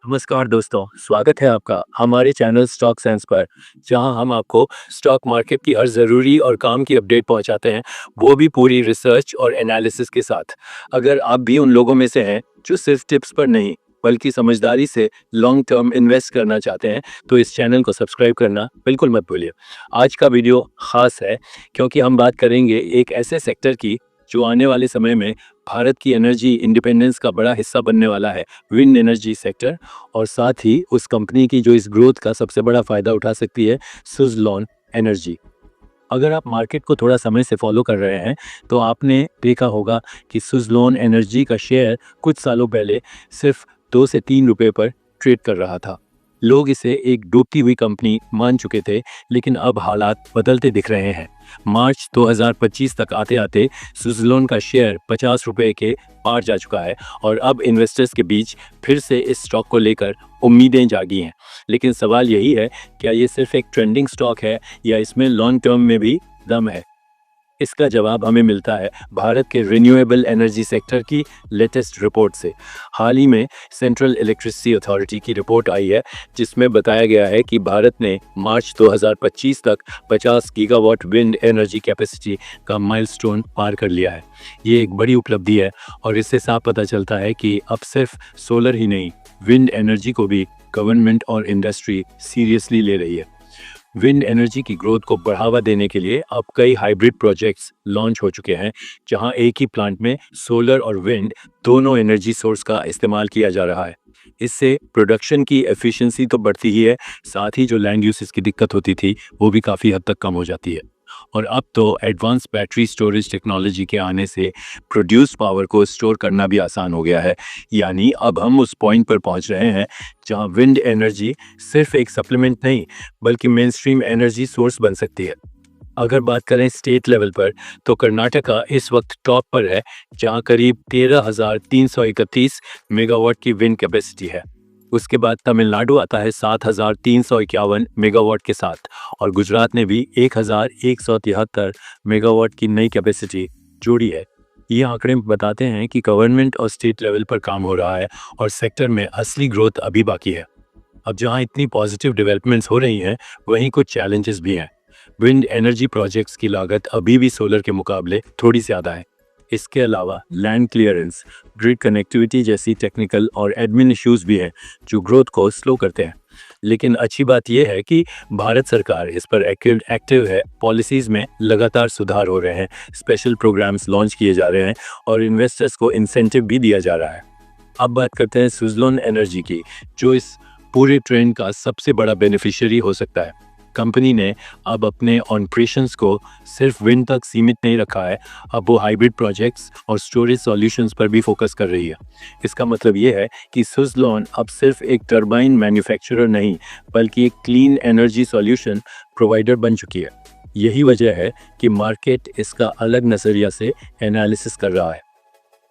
नमस्कार दोस्तों, स्वागत है आपका हमारे चैनल स्टॉक सेंस पर, जहां हम आपको स्टॉक मार्केट की हर ज़रूरी और काम की अपडेट पहुंचाते हैं, वो भी पूरी रिसर्च और एनालिसिस के साथ। अगर आप भी उन लोगों में से हैं जो सिर्फ टिप्स पर नहीं, बल्कि समझदारी से लॉन्ग टर्म इन्वेस्ट करना चाहते हैं, तो इस चैनल को सब्सक्राइब करना बिल्कुल मत भूलिए। आज का वीडियो खास है क्योंकि हम बात करेंगे एक ऐसे सेक्टर की जो आने वाले समय में भारत की एनर्जी इंडिपेंडेंस का बड़ा हिस्सा बनने वाला है, विंड एनर्जी सेक्टर। और साथ ही उस कंपनी की जो इस ग्रोथ का सबसे बड़ा फायदा उठा सकती है, सुज़लॉन एनर्जी। अगर आप मार्केट को थोड़ा समय से फॉलो कर रहे हैं तो आपने देखा होगा कि सुज़लॉन एनर्जी का शेयर कुछ सालों पहले सिर्फ 2 से 3 रुपए पर ट्रेड कर रहा था। लोग इसे एक डूबती हुई कंपनी मान चुके थे, लेकिन अब हालात बदलते दिख रहे हैं। मार्च 2025 तक आते आते सुज़लॉन का शेयर 50 रुपए के पार जा चुका है और अब इन्वेस्टर्स के बीच फिर से इस स्टॉक को लेकर उम्मीदें जागी हैं। लेकिन सवाल यही है, क्या ये सिर्फ एक ट्रेंडिंग स्टॉक है या इसमें लॉन्ग टर्म में भी दम है? इसका जवाब हमें मिलता है भारत के रिन्यूएबल एनर्जी सेक्टर की लेटेस्ट रिपोर्ट से। हाल ही में सेंट्रल इलेक्ट्रिसिटी अथॉरिटी की रिपोर्ट आई है, जिसमें बताया गया है कि भारत ने मार्च 2025 तक 50 गीगावाट विंड एनर्जी कैपेसिटी का माइलस्टोन पार कर लिया है। ये एक बड़ी उपलब्धि है और इससे साफ पता चलता है कि अब सिर्फ सोलर ही नहीं, विंड एनर्जी को भी गवर्नमेंट और इंडस्ट्री सीरियसली ले रही है। विंड एनर्जी की ग्रोथ को बढ़ावा देने के लिए अब कई हाइब्रिड प्रोजेक्ट्स लॉन्च हो चुके हैं, जहां एक ही प्लांट में सोलर और विंड दोनों एनर्जी सोर्स का इस्तेमाल किया जा रहा है। इससे प्रोडक्शन की एफिशिएंसी तो बढ़ती ही है, साथ ही जो लैंड यूसेज की दिक्कत होती थी वो भी काफ़ी हद तक कम हो जाती है। और अब तो एडवांस बैटरी स्टोरेज टेक्नोलॉजी के आने से प्रोड्यूस्ड पावर को स्टोर करना भी आसान हो गया है। यानी अब हम उस पॉइंट पर पहुंच रहे हैं जहां विंड एनर्जी सिर्फ एक सप्लीमेंट नहीं, बल्कि मेन स्ट्रीम एनर्जी सोर्स बन सकती है। अगर बात करें स्टेट लेवल पर, तो कर्नाटका इस वक्त टॉप पर है, जहां करीब 13,331 मेगावाट की विंड कैपेसिटी है। उसके बाद तमिलनाडु आता है 7,351 मेगावाट के साथ, और गुजरात ने भी 1,173 मेगावाट की नई कैपेसिटी जोड़ी है। ये आंकड़े बताते हैं कि गवर्नमेंट और स्टेट लेवल पर काम हो रहा है और सेक्टर में असली ग्रोथ अभी बाकी है। अब जहां इतनी पॉजिटिव डेवलपमेंट्स हो रही हैं, वहीं कुछ चैलेंजेस भी हैं। विंड एनर्जी प्रोजेक्ट्स की लागत अभी भी सोलर के मुकाबले थोड़ी ज़्यादा है। इसके अलावा लैंड क्लियरेंस, ग्रिड कनेक्टिविटी जैसी टेक्निकल और एडमिन इश्यूज भी हैं, जो ग्रोथ को स्लो करते हैं। लेकिन अच्छी बात यह है कि भारत सरकार इस पर एक्टिव है। पॉलिसीज़ में लगातार सुधार हो रहे हैं, स्पेशल प्रोग्राम्स लॉन्च किए जा रहे हैं और इन्वेस्टर्स को इंसेंटिव भी दिया जा रहा है। अब बात करते हैं सुज़लॉन एनर्जी की, जो इस पूरे ट्रेंड का सबसे बड़ा बेनिफिशियरी हो सकता है। कंपनी ने अब अपने ऑपरेशंस को सिर्फ विंड तक सीमित नहीं रखा है, अब वो हाइब्रिड प्रोजेक्ट्स और स्टोरेज सॉल्यूशंस पर भी फोकस कर रही है। इसका मतलब ये है कि सुज़लॉन अब सिर्फ एक टरबाइन मैन्युफैक्चरर नहीं, बल्कि एक क्लीन एनर्जी सॉल्यूशन प्रोवाइडर बन चुकी है। यही वजह है कि मार्केट इसका अलग नज़रिया से एनालिसिस कर रहा है।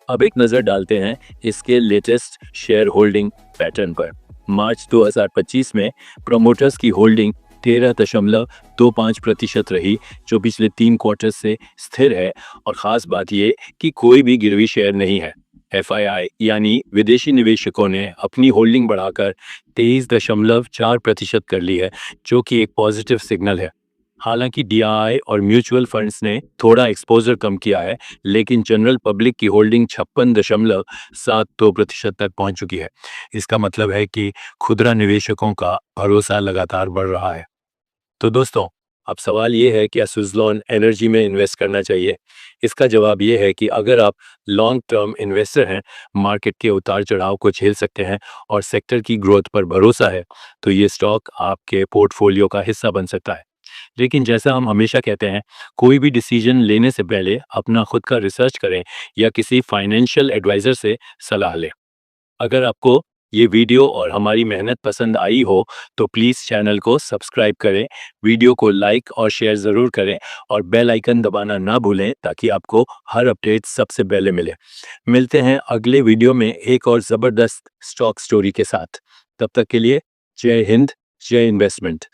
अब एक नज़र डालते हैं इसके लेटेस्ट शेयर होल्डिंग पैटर्न पर। मार्च 2025 में प्रोमोटर्स की होल्डिंग 13.25% रही, जो पिछले 3 क्वार्टर से स्थिर है। और ख़ास बात ये कि कोई भी गिरवी शेयर नहीं है। एफआईआई यानी विदेशी निवेशकों ने अपनी होल्डिंग बढ़ाकर 23.4% कर ली है, जो कि एक पॉजिटिव सिग्नल है। हालांकि डीआई और म्यूचुअल फंड्स ने थोड़ा एक्सपोजर कम किया है, लेकिन जनरल पब्लिक की होल्डिंग 56.72% तक पहुंच चुकी है। इसका मतलब है कि खुदरा निवेशकों का भरोसा लगातार बढ़ रहा है। तो दोस्तों, अब सवाल ये है, क्या सुज़लॉन एनर्जी में इन्वेस्ट करना चाहिए? इसका जवाब ये है कि अगर आप लॉन्ग टर्म इन्वेस्टर हैं, मार्केट के उतार चढ़ाव को झेल सकते हैं और सेक्टर की ग्रोथ पर भरोसा है, तो ये स्टॉक आपके पोर्टफोलियो का हिस्सा बन सकता है। लेकिन जैसा हम हमेशा कहते हैं, कोई भी डिसीजन लेने से पहले अपना खुद का रिसर्च करें या किसी फाइनेंशियल एडवाइज़र से सलाह लें। अगर आपको ये वीडियो और हमारी मेहनत पसंद आई हो, तो प्लीज़ चैनल को सब्सक्राइब करें, वीडियो को लाइक और शेयर ज़रूर करें और बेल आइकन दबाना ना भूलें, ताकि आपको हर अपडेट सबसे पहले मिले। मिलते हैं अगले वीडियो में एक और ज़बरदस्त स्टॉक स्टोरी के साथ। तब तक के लिए जय हिंद, जय इन्वेस्टमेंट।